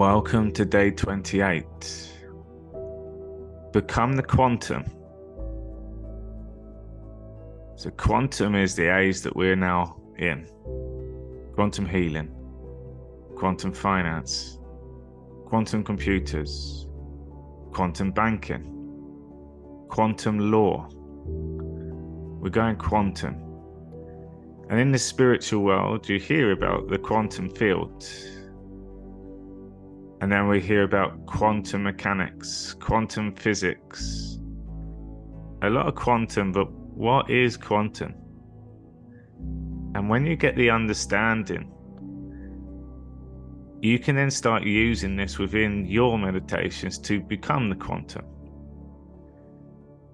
Welcome to day 28. Become the quantum. So quantum is the age that we're now in. Quantum healing, quantum finance, quantum computers, quantum banking, quantum law. We're going quantum. And in the spiritual world, you hear about the quantum field. And then we hear about quantum mechanics, quantum physics. A lot of quantum, but what is quantum? And when you get the understanding, you can then start using this within your meditations to become the quantum.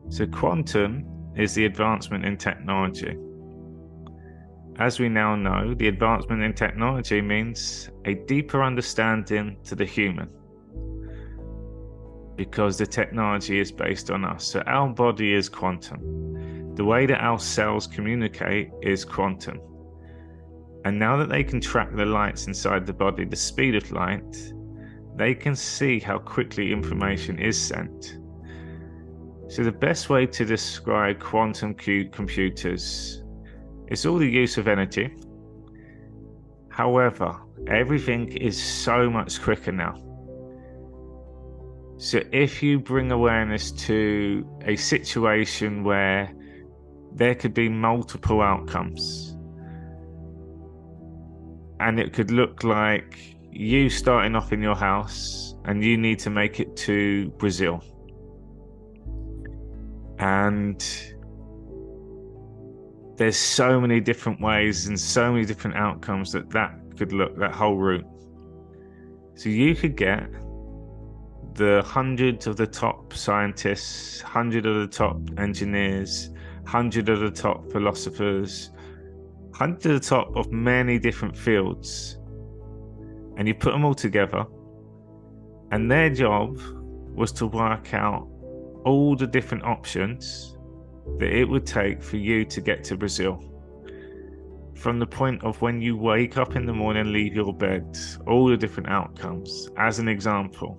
So quantum is the advancement in technology. As we now know, the advancement in technology means a deeper understanding to the human, because the technology is based on us. So our body is quantum. The way that our cells communicate is quantum. And now that they can track the lights inside the body, the speed of light, they can see how quickly information is sent. So the best way to describe quantum computers, it's all the use of energy. However, everything is so much quicker now. So if you bring awareness to a situation where there could be multiple outcomes, and it could look like you starting off in your house and you need to make it to Brazil. And there's so many different ways and so many different outcomes that could look, that whole route. So you could get the hundreds of the top scientists, 100 of the top engineers, 100 of the top philosophers, 100 of the top of many different fields, and you put them all together, and their job was to work out all the different options that it would take for you to get to Brazil. From the point of when you wake up in the morning and leave your bed, all the different outcomes. As an example,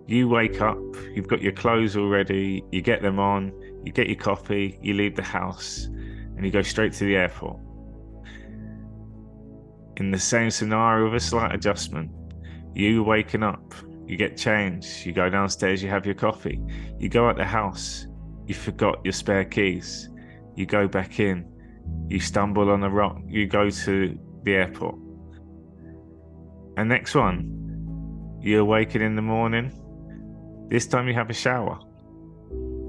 you wake up, you've got your clothes already, you get them on, you get your coffee, you leave the house, and you go straight to the airport. In the same scenario with a slight adjustment, you waking up, you get changed, you go downstairs, you have your coffee, you go out the house, you forgot your spare keys, you go back in, you stumble on a rock, you go to the airport. And next one, you awaken in the morning, this time you have a shower.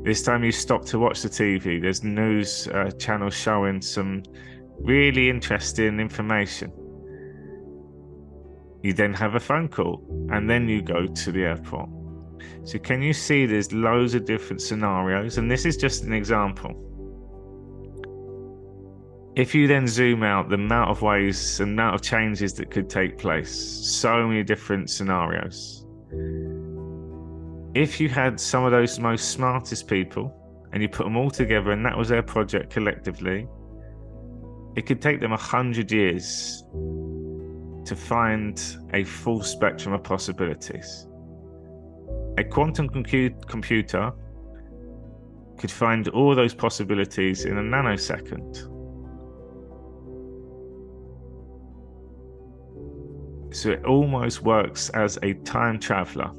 This time you stop to watch the TV, there's news channels showing some really interesting information. You then have a phone call, and then you go to the airport. So can you see there's loads of different scenarios, and this is just an example. If you then zoom out, the amount of ways and amount of changes that could take place, so many different scenarios. If you had some of those most smartest people and you put them all together and that was their project collectively, it could take them 100 years to find a full spectrum of possibilities. A quantum computer could find all those possibilities in a nanosecond. So it almost works as a time traveler.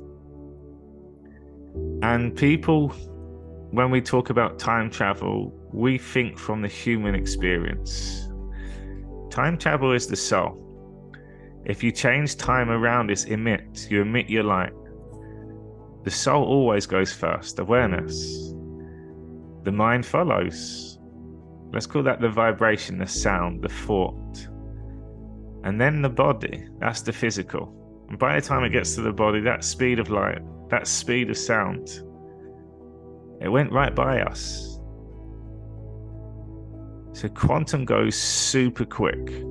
And people, when we talk about time travel, we think from the human experience. Time travel is the soul. If you change time around its emit, you emit your light. The soul always goes first, awareness. The mind follows. Let's call that the vibration, the sound, the thought. And then the body, that's the physical. And by the time it gets to the body, that speed of light, that speed of sound, it went right by us. So quantum goes super quick.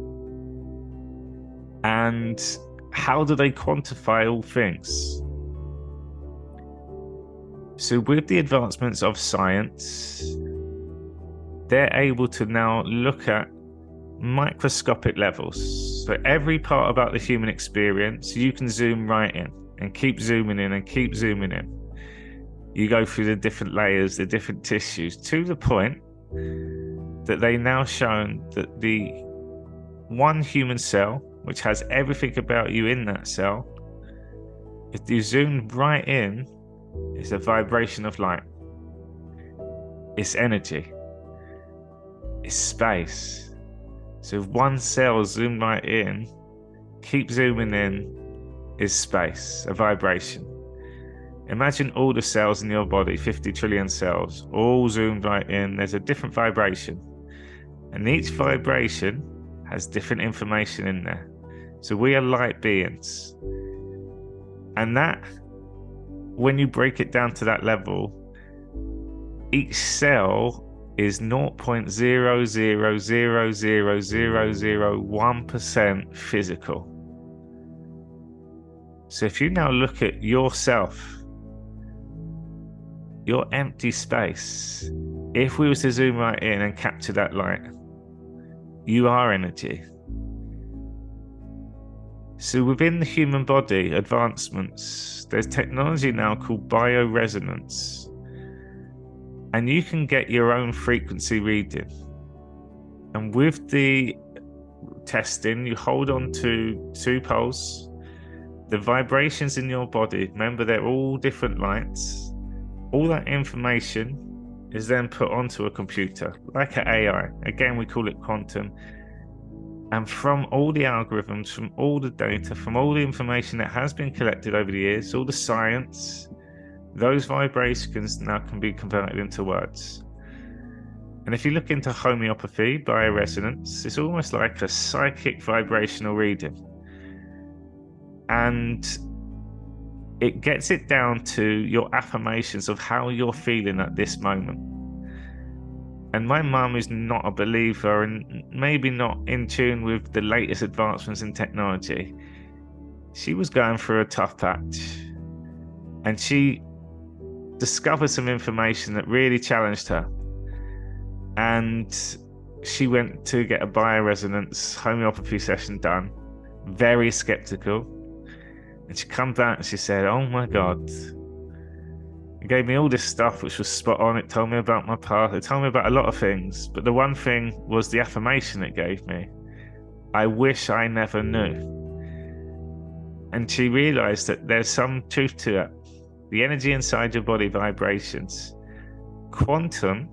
And how do they quantify all things? So with the advancements of science, they're able to now look at microscopic levels. So every part about the human experience, you can zoom right in and keep zooming in and keep zooming in. You go through the different layers, the different tissues, to the point that they now shown that the one human cell, which has everything about you in that cell, if you zoom right in, it's a vibration of light. It's energy. It's space. So if one cell zoomed right in, keep zooming in, is space, a vibration. Imagine all the cells in your body, 50 trillion cells, all zoomed right in. There's a different vibration. And each vibration has different information in there. So we are light beings. And that, when you break it down to that level, each cell is 0.00000001% physical. So if you now look at yourself, your empty space, if we were to zoom right in and capture that light, you are energy. So within the human body, advancements, there's technology now called bioresonance. And you can get your own frequency reading. And with the testing, you hold on to 2 poles. The vibrations in your body, remember they're all different lights. All that information is then put onto a computer, like an AI. Again, we call it quantum. And from all the algorithms, from all the data, from all the information that has been collected over the years, all the science, those vibrations now can be converted into words. And if you look into homeopathy, bioresonance, it's almost like a psychic vibrational reading. And it gets it down to your affirmations of how you're feeling at this moment. And my mum is not a believer and maybe not in tune with the latest advancements in technology. She was going through a tough patch. And she discovered some information that really challenged her. And she went to get a bioresonance homeopathy session done, very skeptical. And she come back and she said, oh my God, it gave me all this stuff which was spot on. It told me about my past. It told me about a lot of things. But the one thing was the affirmation it gave me. I wish I never knew. And she realized that there's some truth to it. The energy inside your body vibrations. Quantum,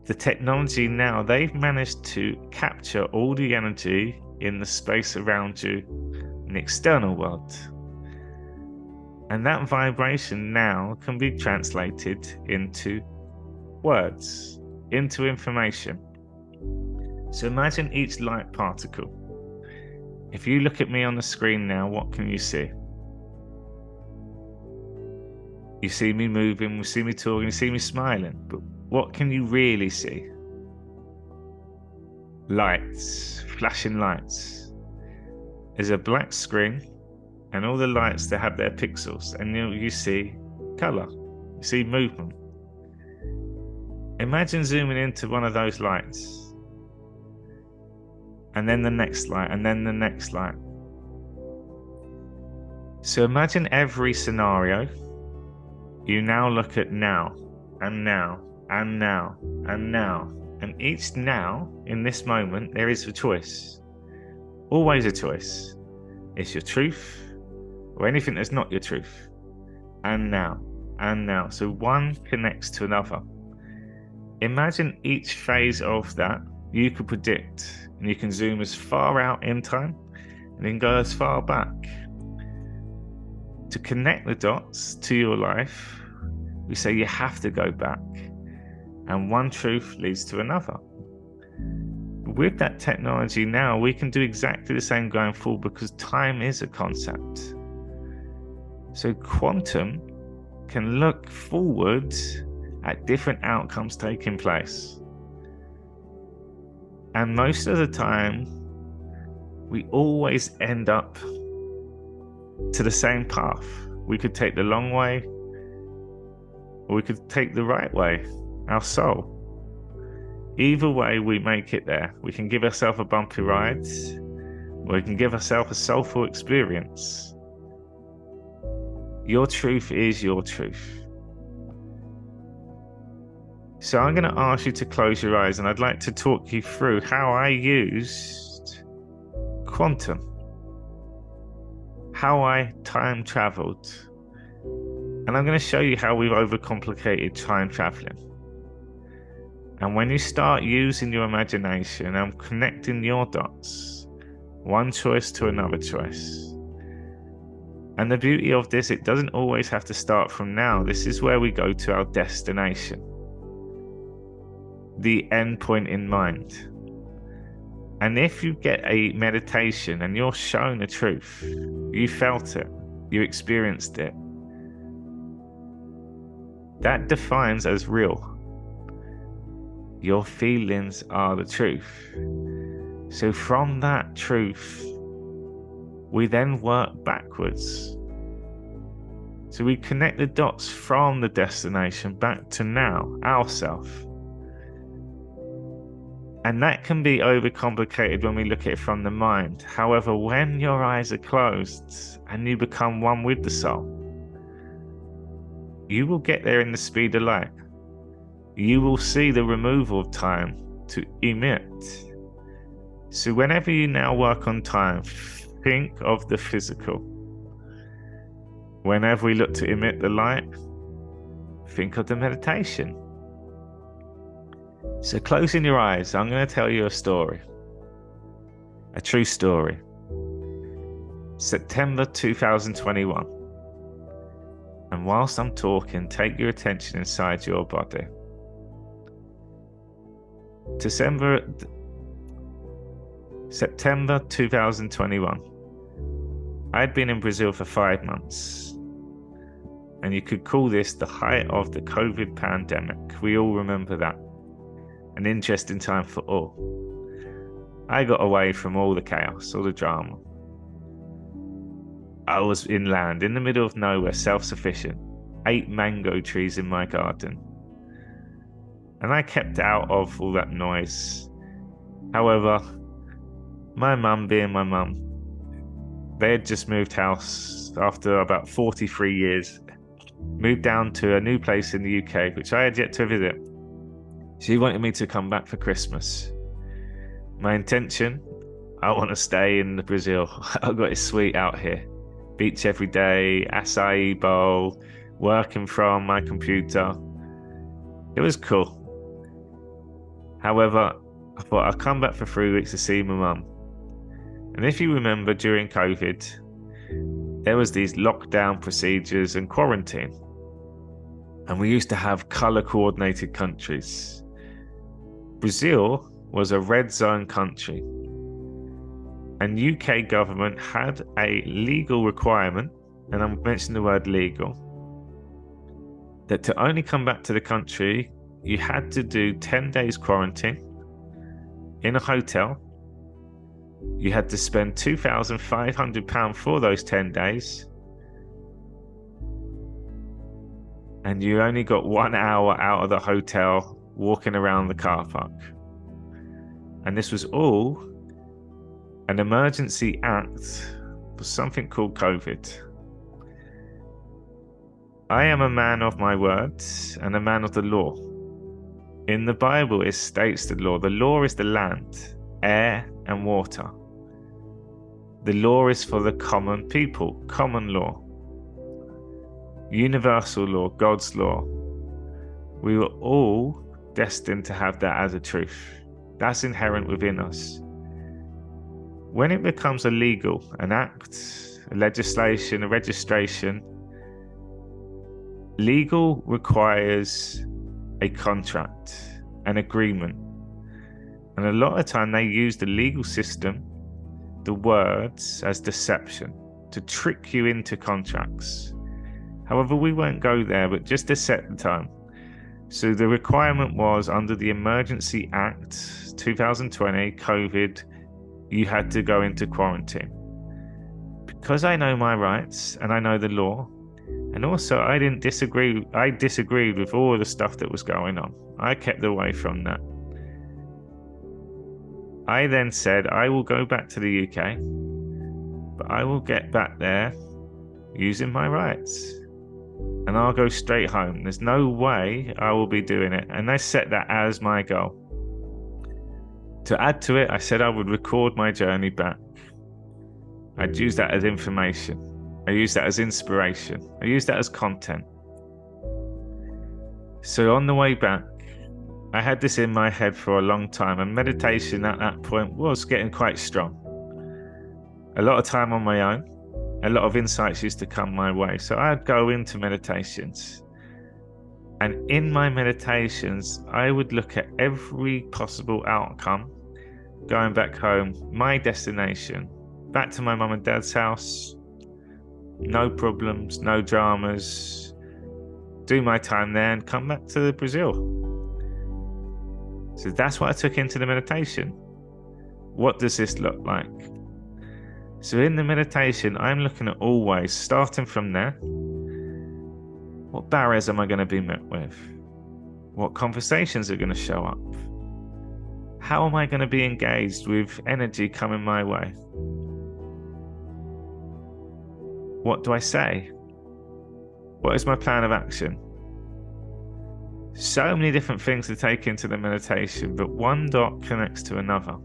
the technology now, they've managed to capture all the energy in the space around you, in the external world. And that vibration now can be translated into words, into information. So imagine each light particle. If you look at me on the screen now, what can you see? You see me moving, you see me talking, you see me smiling. But what can you really see? Lights, flashing lights. There's a black screen, and all the lights, they have their pixels, and you see color, you see movement. Imagine zooming into one of those lights, and then the next light, and then the next light. So imagine every scenario. You now look at now, and now, and now, and now. And each now, in this moment, there is a choice. Always a choice. It's your truth, or anything that's not your truth. And now, and now. So one connects to another. Imagine each phase of that you could predict, and you can zoom as far out in time, and then go as far back. To connect the dots to your life, we say you have to go back, and one truth leads to another. With that technology now, we can do exactly the same going forward, because time is a concept. So quantum can look forward at different outcomes taking place. And most of the time, we always end up to the same path. We could take the long way, or we could take the right way, our soul. Either way, we make it there. We can give ourselves a bumpy ride, We can give ourselves a soulful experience. Your truth is your truth. So I'm going to ask you to close your eyes, and I'd like to talk you through how I used quantum, how I time traveled, and I'm going to show you how we've overcomplicated time traveling. And when you start using your imagination and connecting your dots, one choice to another choice. And the beauty of this, it doesn't always have to start from now. This is where we go to our destination, the end point in mind. And if you get a meditation and you're shown the truth, you felt it, you experienced it, that defines as real. Your feelings are the truth. So from that truth, we then work backwards. So we connect the dots from the destination back to now, ourself. And that can be overcomplicated when we look at it from the mind. However, when your eyes are closed and you become one with the soul, you will get there in the speed of light. You will see the removal of time to emit. So whenever you now work on time, think of the physical. Whenever we look to emit the light, think of the meditation. So closing your eyes, I'm going to tell you a story. A true story. September 2021. And whilst I'm talking, take your attention inside your body. September 2021. I'd been in Brazil for 5 months. And you could call this the height of the COVID pandemic. We all remember that. An interesting time for all. I got away from all the chaos, all the drama. I was inland, in the middle of nowhere, self-sufficient. 8 mango trees in my garden. And I kept out of all that noise. However, my mum being my mum, they had just moved house after about 43 years. Moved down to a new place in the UK, which I had yet to visit. She wanted me to come back for Christmas. My intention, I want to stay in Brazil. I've got it sweet out here. Beach every day, acai bowl, working from my computer. It was cool. However, I thought I'd come back for 3 weeks to see my mum. And if you remember, during COVID, there was these lockdown procedures and quarantine. And we used to have colour-coordinated countries. Brazil was a red zone country. And UK government had a legal requirement, and I'm mentioning the word legal, that to only come back to the country, you had to do 10 days quarantine in a hotel. You had to spend £2,500 for those 10 days. And you only got 1 hour out of the hotel walking around the car park. And this was all an emergency act for something called COVID. I am a man of my words and a man of the law. In the Bible, it states the law. The law is the land, air, and water. The law is for the common people, common law. Universal law, God's law. We were all destined to have that as a truth. That's inherent within us. When it becomes illegal, an act, a legislation, a registration, legal requires a contract, an agreement. And a lot of time they use the legal system, the words, as deception to trick you into contracts. However, we won't go there, but just to set the time. So the requirement was under the Emergency Act 2020, COVID, you had to go into quarantine. Because I know my rights and I know the law, and also I disagreed with all the stuff that was going on. I kept away from that. I then said, I will go back to the UK, but I will get back there using my rights. And I'll go straight home. There's no way I will be doing it. And I set that as my goal. To add to it, I said I would record my journey back. I'd use that as information. I use that as inspiration. I use that as content. So on the way back, I had this in my head for a long time, and meditation at that point was getting quite strong. A lot of time on my own, a lot of insights used to come my way. So I'd go into meditations. And in my meditations, I would look at every possible outcome, going back home, my destination, back to my mum and dad's house, no problems, no dramas, do my time there and come back to Brazil. So that's what I took into the meditation. What does this look like? So in the meditation, I'm looking at always, starting from there, what barriers am I going to be met with? What conversations are going to show up? How am I going to be engaged with energy coming my way? What do I say? What is my plan of action? So many different things to take into the meditation, but one dot connects to another.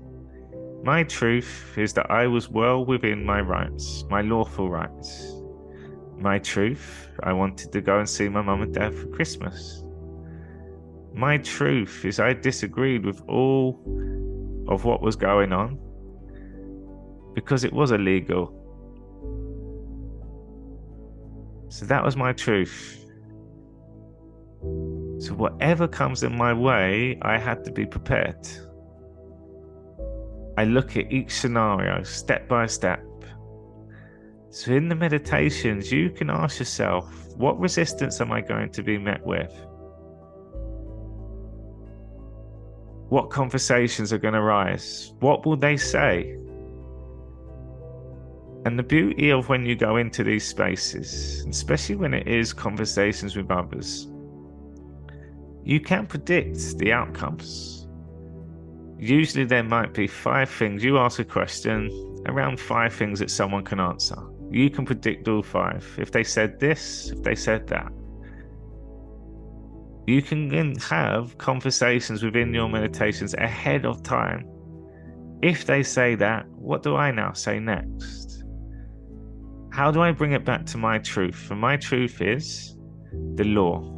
My truth is that I was well within my rights, my lawful rights. My truth, I wanted to go and see my mum and dad for Christmas. My truth is I disagreed with all of what was going on because it was illegal. So that was my truth. So whatever comes in my way, I had to be prepared. I look at each scenario step by step. So in the meditations, you can ask yourself, what resistance am I going to be met with? What conversations are going to rise? What will they say? And the beauty of when you go into these spaces, especially when it is conversations with others, you can predict the outcomes. Usually there might be 5 things. You ask a question, around 5 things that someone can answer. You can predict all 5. If they said this, if they said that. You can then have conversations within your meditations ahead of time. If they say that, what do I now say next? How do I bring it back to my truth? And my truth is the law.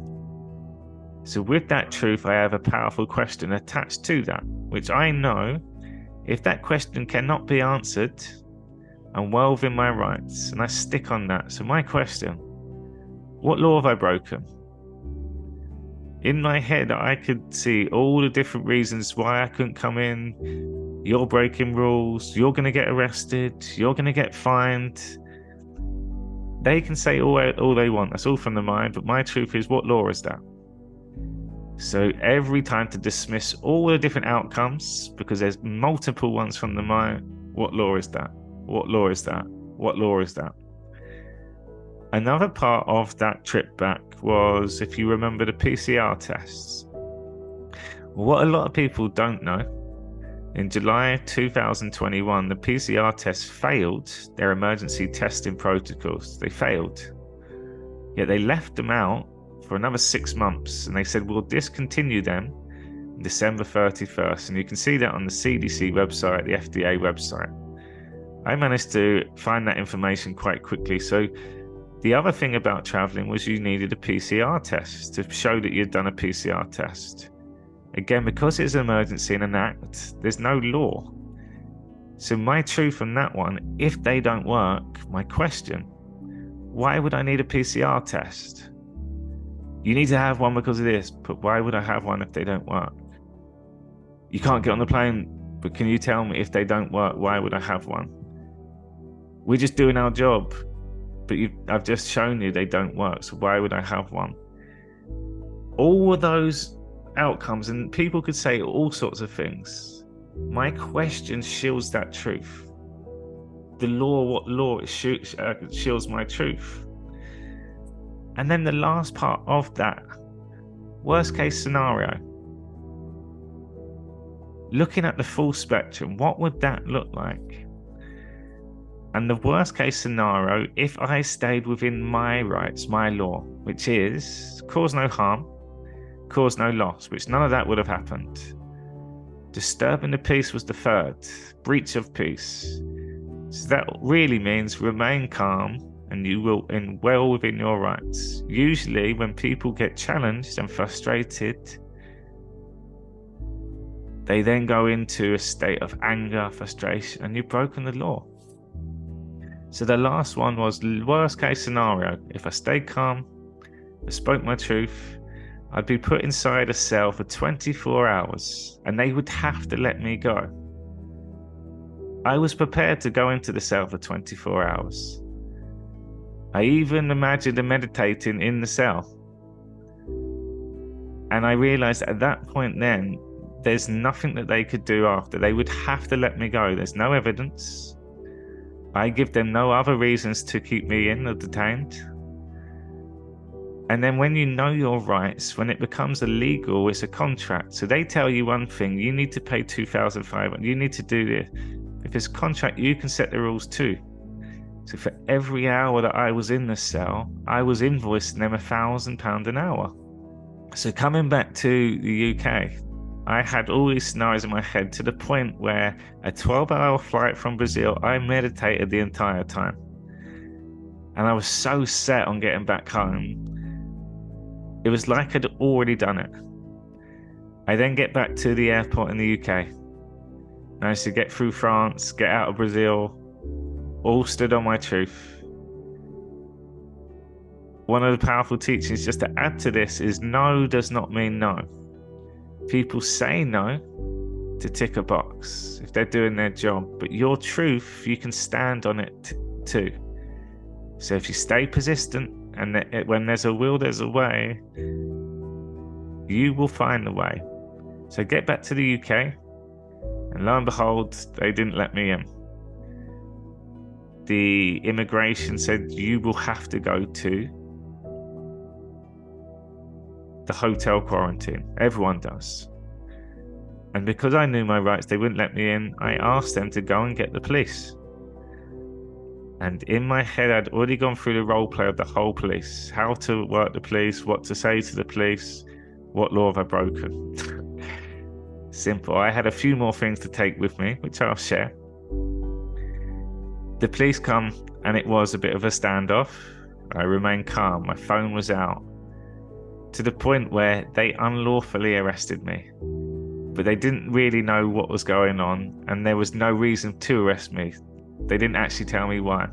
So with that truth, I have a powerful question attached to that, which I know if that question cannot be answered, I'm well within my rights, and I stick on that. So my question, what law have I broken? In my head, I could see all the different reasons why I couldn't come in. You're breaking rules. You're going to get arrested. You're going to get fined. They can say all they want. That's all from the mind. But my truth is, what law is that? So every time to dismiss all the different outcomes, because there's multiple ones from the mind, what law is that? What law is that? What law is that? Another part of that trip back was, if you remember, the PCR tests. What a lot of people don't know, in July 2021, the PCR tests failed their emergency testing protocols. They failed. Yet they left them out for another 6 months, and they said, we'll discontinue them December 31st. And you can see that on the CDC website, the FDA website. I managed to find that information quite quickly. So the other thing about traveling was you needed a PCR test to show that you'd done a PCR test. Again, because it's an emergency and an act, there's no law. So my truth on that one, if they don't work, my question, why would I need a PCR test? You need to have one because of this, but why would I have one if they don't work? You can't get on the plane, but can you tell me if they don't work, why would I have one? We're just doing our job, but I've just shown you they don't work, so why would I have one? All of those outcomes, and people could say all sorts of things. My question shields that truth. The law, what law? It shields my truth. And then the last part of that, worst case scenario. looking at the full spectrum, what would that look like? And the worst case scenario, if I stayed within my rights, my law, which is cause no harm, cause no loss, which none of that would have happened. Disturbing the peace was the third, breach of peace. So that really means remain calm and you will in well within your rights. Usually when people get challenged and frustrated, they then go into a state of anger, frustration, and you've broken the law. So the last one was worst case scenario. If I stayed calm, I spoke my truth, I'd be put inside a cell for 24 hours and they would have to let me go. I was prepared to go into the cell for 24 hours. I even imagined meditating in the cell. And I realized at that point then, there's nothing that they could do after. They would have to let me go. There's no evidence. I give them no other reasons to keep me in or detained. And then when you know your rights, when it becomes illegal, it's a contract. So they tell you one thing, you need to pay $2,500, you need to do this. If it's a contract, you can set the rules too. So for every hour that I was in the cell, I was invoicing them £1,000 an hour. So coming back to the UK, I had all these scenarios in my head to the point where a 12-hour flight from Brazil, I meditated the entire time. And I was so set on getting back home. It was like I'd already done it. I then get back to the airport in the UK. Managed to get through France, get out of Brazil, all stood on my truth. One of the powerful teachings, just to add to this, is no does not mean no. People say no to tick a box if they're doing their job, but your truth, you can stand on it too. So if you stay persistent, and when there's a will, there's a way, you will find the way. So get back to the UK, and lo and behold, they didn't let me in. The immigration said you will have to go to the hotel quarantine. Everyone does. And because I knew my rights, they wouldn't let me in. I asked them to go and get the police. And in my head, I'd already gone through the role play of the whole police, how to work the police, what to say to the police, what law have I broken. Simple. I had a few more things to take with me, which I'll share. The police come and it was a bit of a standoff. I remained calm. My phone was out. To the point where they unlawfully arrested me. But they didn't really know what was going on, and there was no reason to arrest me. They didn't actually tell me why.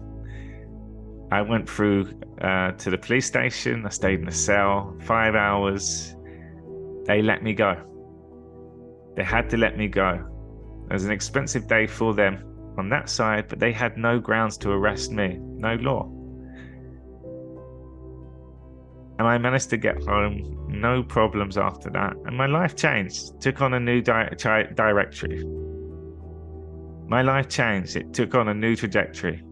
I went through to the police station. I stayed in a cell 5 hours. They let me go. They had to let me go. It was an expensive day for them on that side, but they had no grounds to arrest me, no law. And I managed to get home, no problems after that. And my life changed, took on a new directory. My life changed, it took on a new trajectory.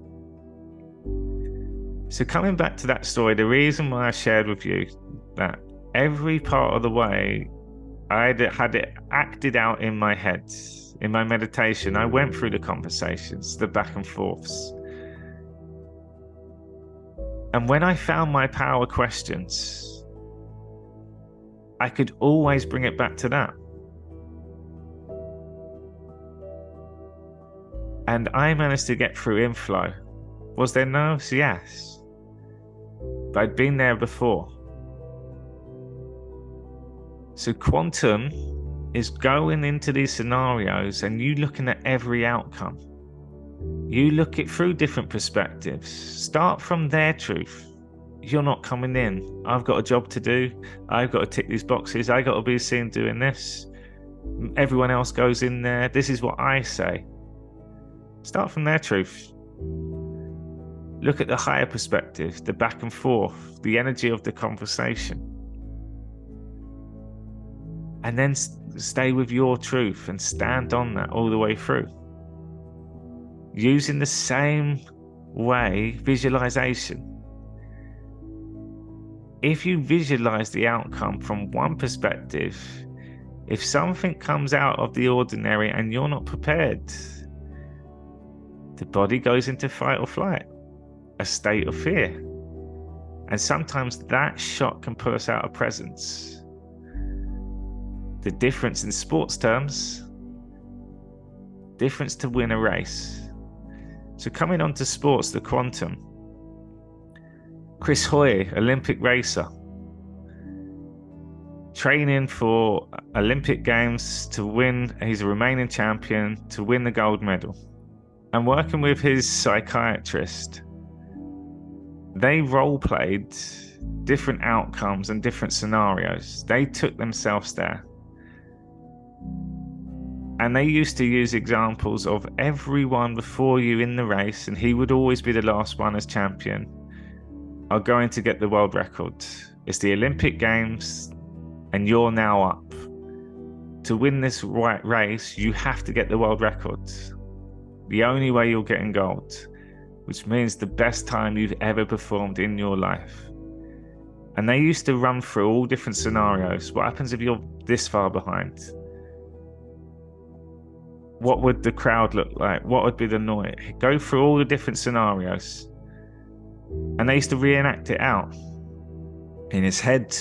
So coming back to that story, the reason why I shared with you that every part of the way I had it acted out in my head, in my meditation, I went through the conversations, the back and forths. And when I found my power questions, I could always bring it back to that. And I managed to get through inflow. Was there nerves? Yes. But I'd been there before. So quantum is going into these scenarios and you looking at every outcome. You look it through different perspectives. Start from their truth. You're not coming in. I've got a job to do. I've got to tick these boxes. I've got to be seen doing this. Everyone else goes in there. This is what I say. Start from their truth. Look at the higher perspective, the back and forth, the energy of the conversation. And then stay with your truth and stand on that all the way through. Using the same way, visualization. If you visualize the outcome from one perspective, If something comes out of the ordinary and you're not prepared, the body goes into fight or flight, a state of fear. And sometimes that shock can pull us out of presence. The difference in sports terms, difference to win a race. So coming on to sports, the quantum. Chris Hoy, Olympic racer, training for Olympic Games to win. He's a Romanian champion, to win the gold medal. And working with his psychiatrist, they role-played different outcomes and different scenarios. They took themselves there. And they used to use examples of everyone before you in the race, and he would always be the last one as champion, are going to get the world record. It's the Olympic Games, and you're now up. To win this race, you have to get the world record. The only way you're getting gold, which means the best time you've ever performed in your life. And they used to run through all different scenarios. What happens if you're this far behind? What would the crowd look like? What would be the noise? Go through all the different scenarios. And they used to reenact it out in his head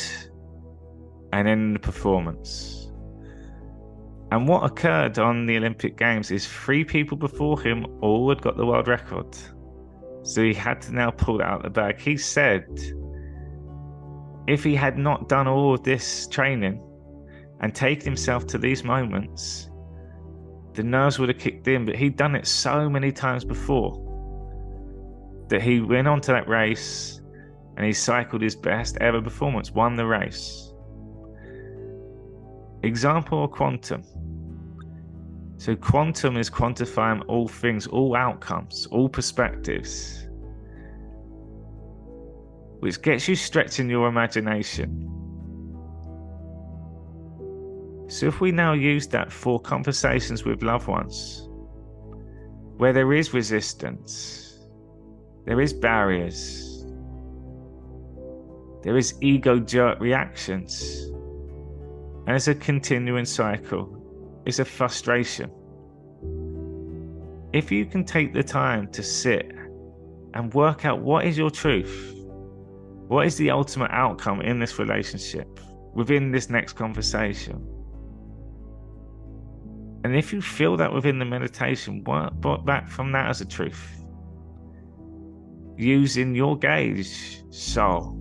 and in the performance. And what occurred on the Olympic Games is 3 people before him all had got the world record. So he had to now pull it out of the bag. He said if he had not done all of this training and taken himself to these moments, the nerves would have kicked in. But he'd done it so many times before that he went on to that race and he cycled his best ever performance, won the race. Example of quantum. So quantum is quantifying all things, all outcomes, all perspectives, which gets you stretching your imagination. So if we now use that for conversations with loved ones, where there is resistance, there is barriers, there is ego jerk reactions, and it's a continuing cycle. It's a frustration. If you can take the time to sit and work out what is your truth, what is the ultimate outcome in this relationship, within this next conversation, and if you feel that within the meditation, work back from that as a truth, using your gauge, soul,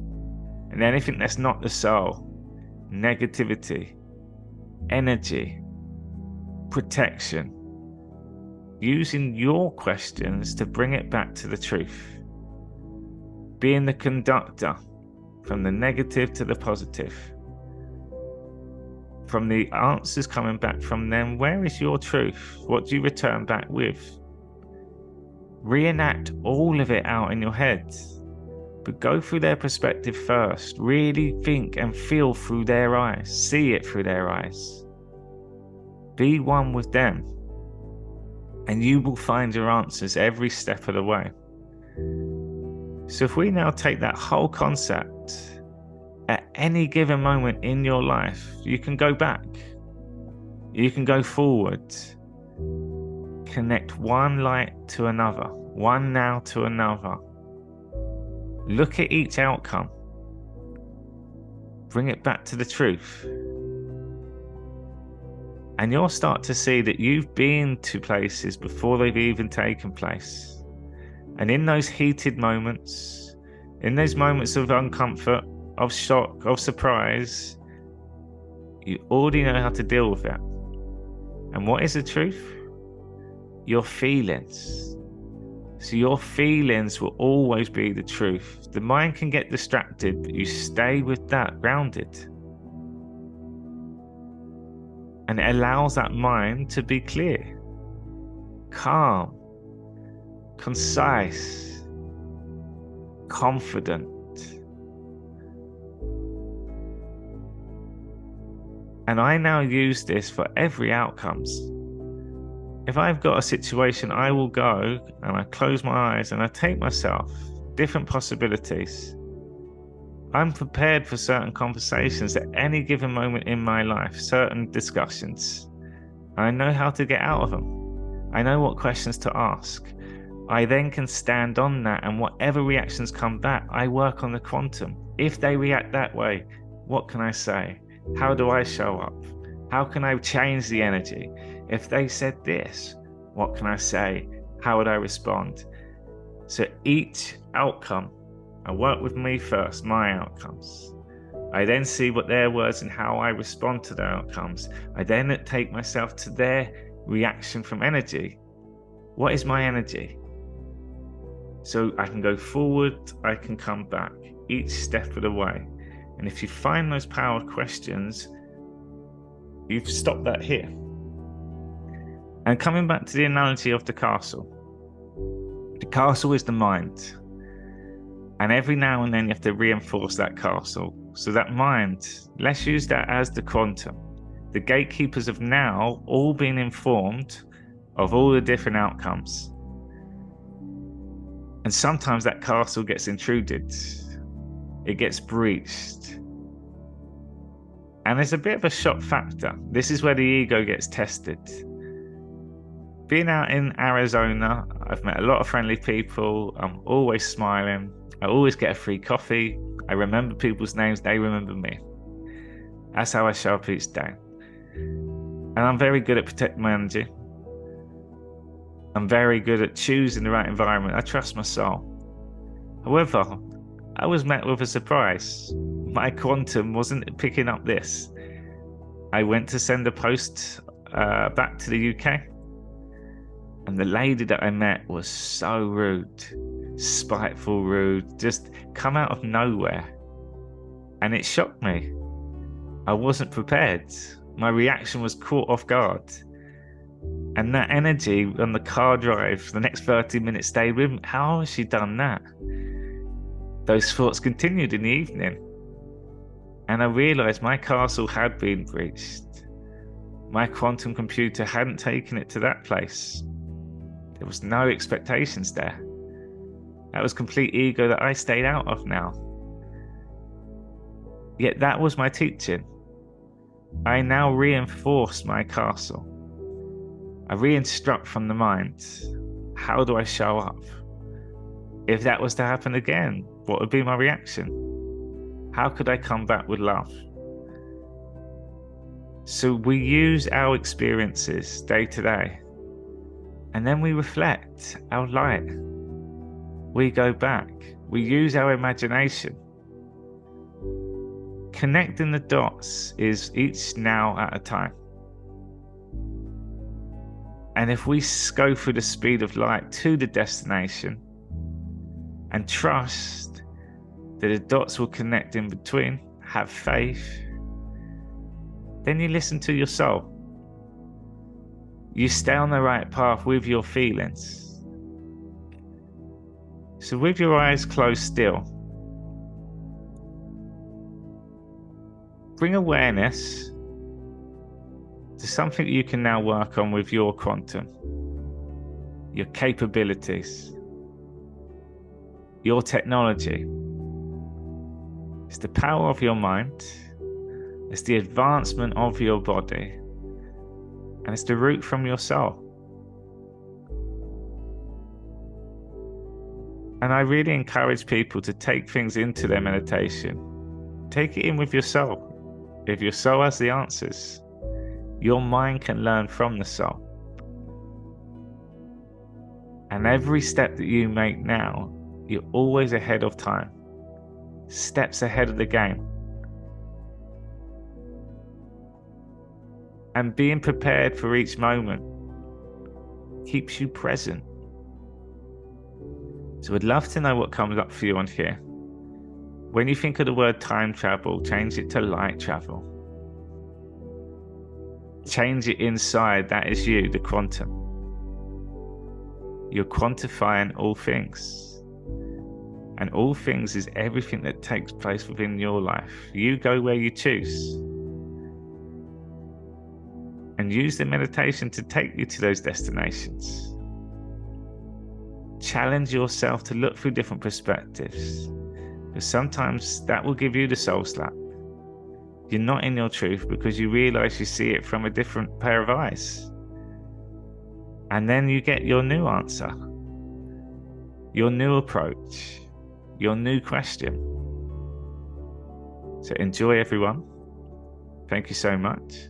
and anything that's not the soul, negativity, energy, protection, using your questions to bring it back to the truth, being the conductor from the negative to the positive, from the answers coming back from them. Where is your truth? What do you return back with? Reenact all of it out in your head, but go through their perspective first. Really think and feel through their eyes, see it through their eyes. Be one with them, and you will find your answers every step of the way. So if we now take that whole concept, at any given moment in your life, you can go back, you can go forward, connect one light to another, one now to another. Look at each outcome, bring it back to the truth, and you'll start to see that you've been to places before they've even taken place. And in those heated moments, in those moments of uncomfort, of shock, of surprise, you already know how to deal with it. And what is the truth? Your feelings. So your feelings will always be the truth. The mind can get distracted, but you stay with that, grounded. And it allows that mind to be clear, calm, concise, confident. And I now use this for every outcomes. If I've got a situation, I will go and I close my eyes and I take myself different possibilities. I'm prepared for certain conversations at any given moment in my life, certain discussions. I know how to get out of them. I know what questions to ask. I then can stand on that, and whatever reactions come back, I work on the quantum. If they react that way, what can I say? How do I show up? How can I change the energy? If they said this, what can I say? How would I respond? So each outcome, I work with me first, my outcomes. I then see what their words and how I respond to their outcomes. I then take myself to their reaction from energy. What is my energy? So I can go forward, I can come back, each step of the way. And if you find those power questions, you've stopped that here. And coming back to the analogy of the castle is the mind. And every now and then you have to reinforce that castle. So that mind, let's use that as the quantum. The gatekeepers have now all been informed of all the different outcomes. And sometimes that castle gets intruded. It gets breached. And there's a bit of a shock factor. This is where the ego gets tested. Being out in Arizona, I've met a lot of friendly people. I'm always smiling. I always get a free coffee. I remember people's names. They remember me. That's how I show up each day. And I'm very good at protecting my energy. I'm very good at choosing the right environment. I trust my soul. However, I was met with a surprise. My quantum wasn't picking up this. I went to send a post back to the UK. And the lady that I met was so rude, spiteful, rude, just come out of nowhere. And it shocked me. I wasn't prepared. My reaction was caught off guard. And that energy on the car drive for the next 30 minutes stayed with me. How has she done that? Those thoughts continued in the evening. And I realized my castle had been breached. My quantum computer hadn't taken it to that place. There was no expectations there. That was complete ego that I stayed out of now. Yet that was my teaching. I now reinforce my castle. I re-instruct from the mind. How do I show up? If that was to happen again, what would be my reaction? How could I come back with love? So we use our experiences day to day. And then we reflect our light. We go back. We use our imagination. Connecting the dots is each now at a time. And if we go through the speed of light to the destination and trust that the dots will connect in between, have faith, then you listen to your soul. You stay on the right path with your feelings. So with your eyes closed still, bring awareness to something you can now work on with your quantum, your capabilities, your technology. It's the power of your mind, it's the advancement of your body, and it's the root from your soul. And I really encourage people to take things into their meditation. Take it in with your soul. If your soul has the answers, your mind can learn from the soul. And every step that you make now, you're always ahead of time. Steps ahead of the game. And being prepared for each moment keeps you present. So I'd love to know what comes up for you on here. When you think of the word time travel, change it to light travel. Change it inside, that is you, the quantum. You're quantifying all things. And all things is everything that takes place within your life. You go where you choose. And use the meditation to take you to those destinations. Challenge yourself to look through different perspectives. Because sometimes that will give you the soul slap. You're not in your truth because you realize you see it from a different pair of eyes. And then you get your new answer, your new approach, your new question. So enjoy, everyone. Thank you so much.